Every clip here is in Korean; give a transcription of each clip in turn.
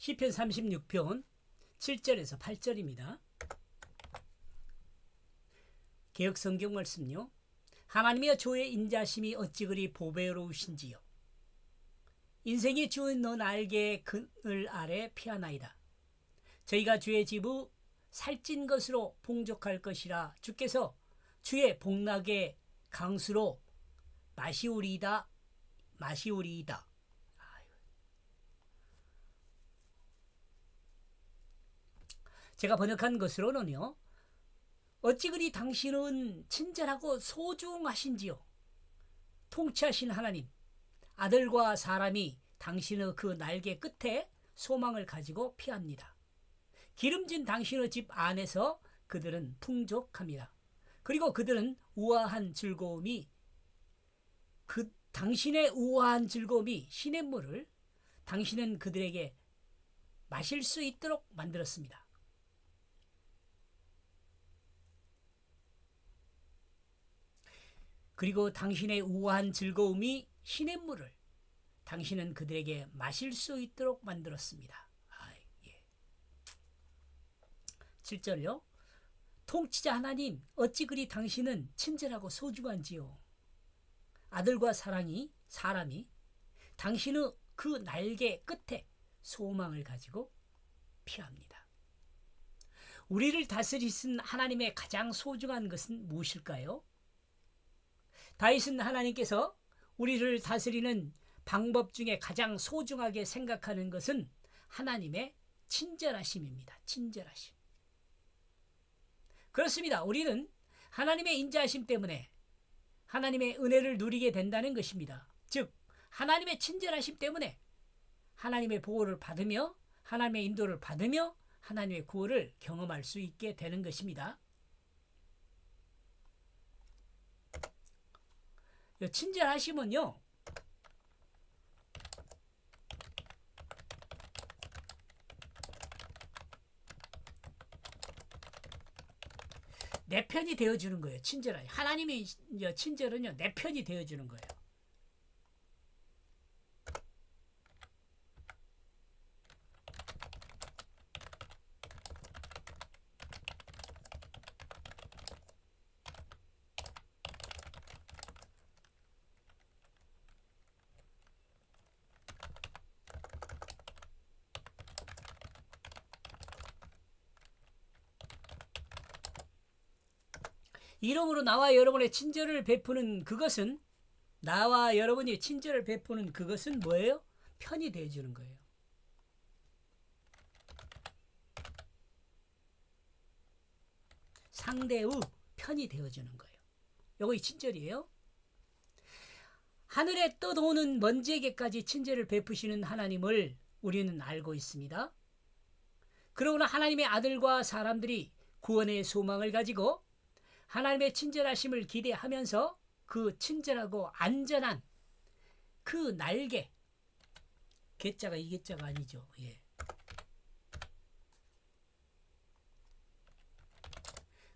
시편 36편 7절에서 8절입니다. 개역 성경 말씀요. 하나님이여 주의 인자심이 어찌 그리 보배로우신지요. 인생이 주는 너 날개의 그늘 아래 피하나이다. 저희가 주의 집을 살찐 것으로 풍족할 것이라 주께서 주의 복락의 강수로 마시우리이다. 제가 번역한 것으로는요. 어찌 그리 당신은 친절하고 소중하신지요. 통치하신 하나님, 아들과 사람이 당신의 그 날개 끝에 소망을 가지고 피합니다. 기름진 당신의 집 안에서 그들은 풍족합니다. 그리고 그들은 우아한 즐거움이 당신의 우아한 즐거움이 시냇물을 당신은 그들에게 마실 수 있도록 만들었습니다. 그리고 당신의 우아한 즐거움이 시냇물을 당신은 그들에게 마실 수 있도록 만들었습니다. 7절요. 통치자 하나님, 어찌 그리 당신은 친절하고 소중한지요. 아들과 사람이 당신의 그 날개 끝에 소망을 가지고 피합니다. 우리를 다스리신 하나님의 가장 소중한 것은 무엇일까요? 다윗은 하나님께서 우리를 다스리는 방법 중에 가장 소중하게 생각하는 것은 하나님의 친절하심입니다. 친절하심. 그렇습니다. 우리는 하나님의 인자하심 때문에 하나님의 은혜를 누리게 된다는 것입니다. 즉 하나님의 친절하심 때문에 하나님의 보호를 받으며 하나님의 인도를 받으며 하나님의 구원을 경험할 수 있게 되는 것입니다. 친절하심은요. 내 편이 되어주는 거예요. 친절하게. 하나님의 친절은요. 내 편이 되어주는 거예요. 이러므로 나와 여러분의 친절을 베푸는 그것은 나와 여러분이 친절을 베푸는 그것은 뭐예요? 편이 되어주는 거예요. 상대의 편이 되어주는 거예요. 이거 친절이에요. 하늘에 떠도는 먼지에게까지 친절을 베푸시는 하나님을 우리는 알고 있습니다. 그러나 하나님의 아들과 사람들이 구원의 소망을 가지고 하나님의 친절하심을 기대하면서 그 친절하고 안전한 그 날개, 개자가 이 개자가 아니죠. 예.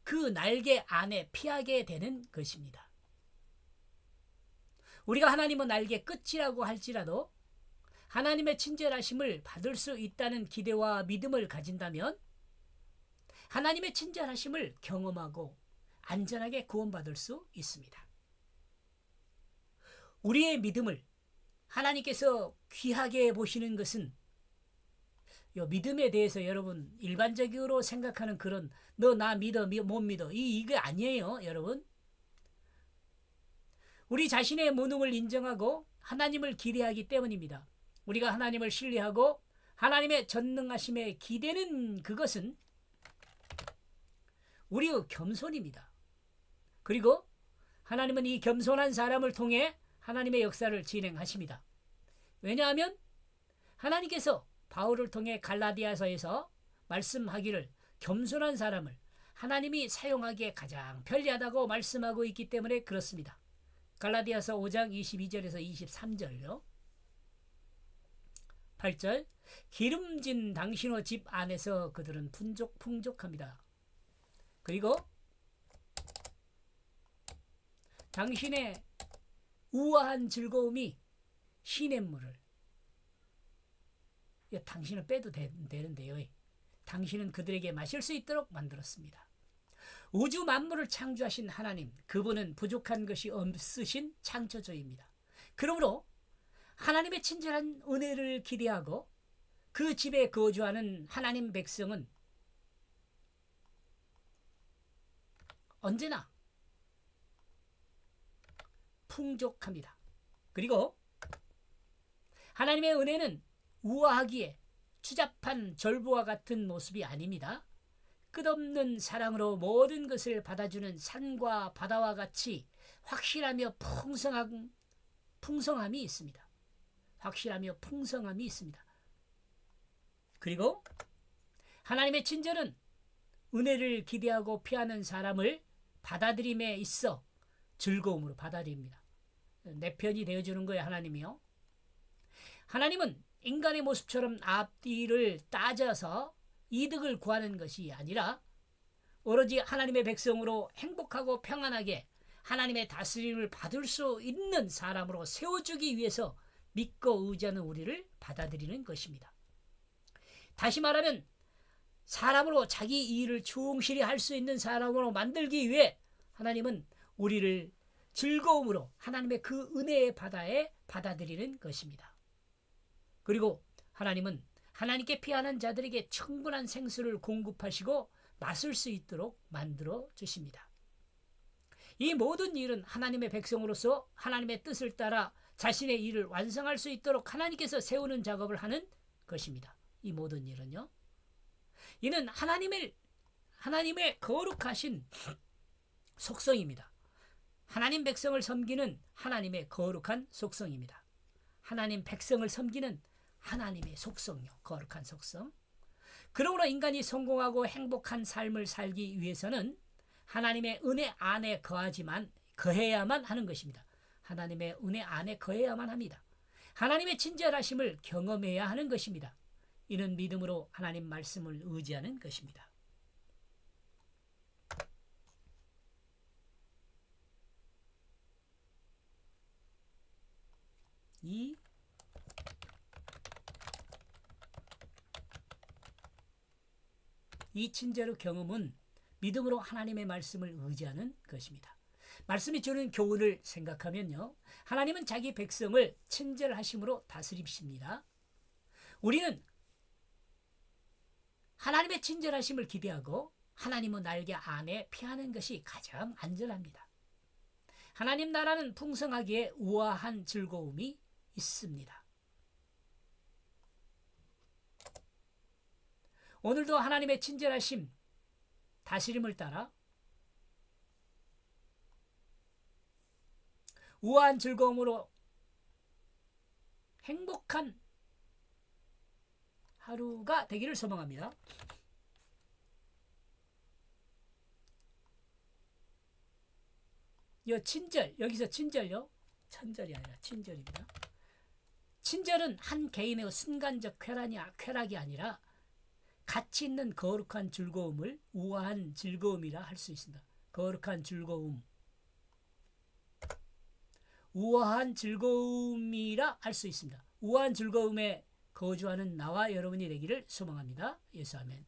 그 날개 안에 피하게 되는 것입니다. 우리가 하나님은 날개 끝이라고 할지라도 하나님의 친절하심을 받을 수 있다는 기대와 믿음을 가진다면 하나님의 친절하심을 경험하고 안전하게 구원받을 수 있습니다. 우리의 믿음을 하나님께서 귀하게 보시는 것은 이 믿음에 대해서 여러분 일반적으로 생각하는 그런 너 나 믿어 못 믿어 이게 아니에요. 여러분 우리 자신의 무능을 인정하고 하나님을 기대하기 때문입니다. 우리가 하나님을 신뢰하고 하나님의 전능하심에 기대는 그것은 우리의 겸손입니다. 그리고 하나님은 이 겸손한 사람을 통해 하나님의 역사를 진행하십니다. 왜냐하면 하나님께서 바울을 통해 갈라디아서에서 말씀하기를 겸손한 사람을 하나님이 사용하기에 가장 편리하다고 말씀하고 있기 때문에 그렇습니다. 갈라디아서 5장 22절에서 23절요. 8절 기름진 당신의 집 안에서 그들은 풍족합니다. 그리고 당신의 우아한 즐거움이 시냇물을 당신은 빼도 되는데요. 당신은 그들에게 마실 수 있도록 만들었습니다. 우주 만물을 창조하신 하나님, 그분은 부족한 것이 없으신 창조주입니다. 그러므로 하나님의 친절한 은혜를 기대하고 그 집에 거주하는 하나님 백성은 언제나 풍족합니다. 그리고 하나님의 은혜는 우아하기에 추잡한 절부와 같은 모습이 아닙니다. 끝없는 사랑으로 모든 것을 받아주는 산과 바다와 같이 확실하며 풍성함이 있습니다. 확실하며 풍성함이 있습니다. 그리고 하나님의 친절은 은혜를 기대하고 피하는 사람을 받아들임에 있어 즐거움으로 받아들입니다. 내 편이 되어주는 거예요, 하나님이요. 하나님은 인간의 모습처럼 앞뒤를 따져서 이득을 구하는 것이 아니라 오로지 하나님의 백성으로 행복하고 평안하게 하나님의 다스림을 받을 수 있는 사람으로 세워주기 위해서 믿고 의지하는 우리를 받아들이는 것입니다. 다시 말하면 사람으로 자기 일을 충실히 할 수 있는 사람으로 만들기 위해 하나님은 우리를 즐거움으로 하나님의 그 은혜의 바다에 받아들이는 것입니다. 그리고 하나님은 하나님께 피하는 자들에게 충분한 생수를 공급하시고 마실 수 있도록 만들어 주십니다. 이 모든 일은 하나님의 백성으로서 하나님의 뜻을 따라 자신의 일을 완성할 수 있도록 하나님께서 세우는 작업을 하는 것입니다. 이 모든 일은요. 이는 하나님의 거룩하신 속성입니다. 하나님 백성을 섬기는 하나님의 거룩한 속성입니다. 하나님 백성을 섬기는 하나님의 속성요. 거룩한 속성. 그러므로 인간이 성공하고 행복한 삶을 살기 위해서는 하나님의 은혜 안에 거해야만 하는 것입니다. 하나님의 은혜 안에 거해야만 합니다. 하나님의 친절하심을 경험해야 하는 것입니다. 이는 믿음으로 하나님 말씀을 의지하는 것입니다. 이 친절의 경험은 믿음으로 하나님의 말씀을 의지하는 것입니다. 말씀이 주는 교훈을 생각하면요. 하나님은 자기 백성을 친절하심으로 다스리십니다. 우리는 하나님의 친절하심을 기대하고 하나님의 날개 안에 피하는 것이 가장 안전합니다. 하나님 나라는 풍성하기에 우아한 즐거움이 있습니다. 오늘도 하나님의 친절하심, 다스림을 따라 우아한 즐거움으로 행복한 하루가 되기를 소망합니다. 여기서 친절요. 천절이 아니라 친절입니다. 친절은 한 개인의 순간적 쾌락이 아니라 가치 있는 거룩한 즐거움을 우아한 즐거움이라 할 수 있습니다. 거룩한 즐거움. 우아한 즐거움이라 할 수 있습니다. 우아한 즐거움에 거주하는 나와 여러분이 되기를 소망합니다. 예수 아멘.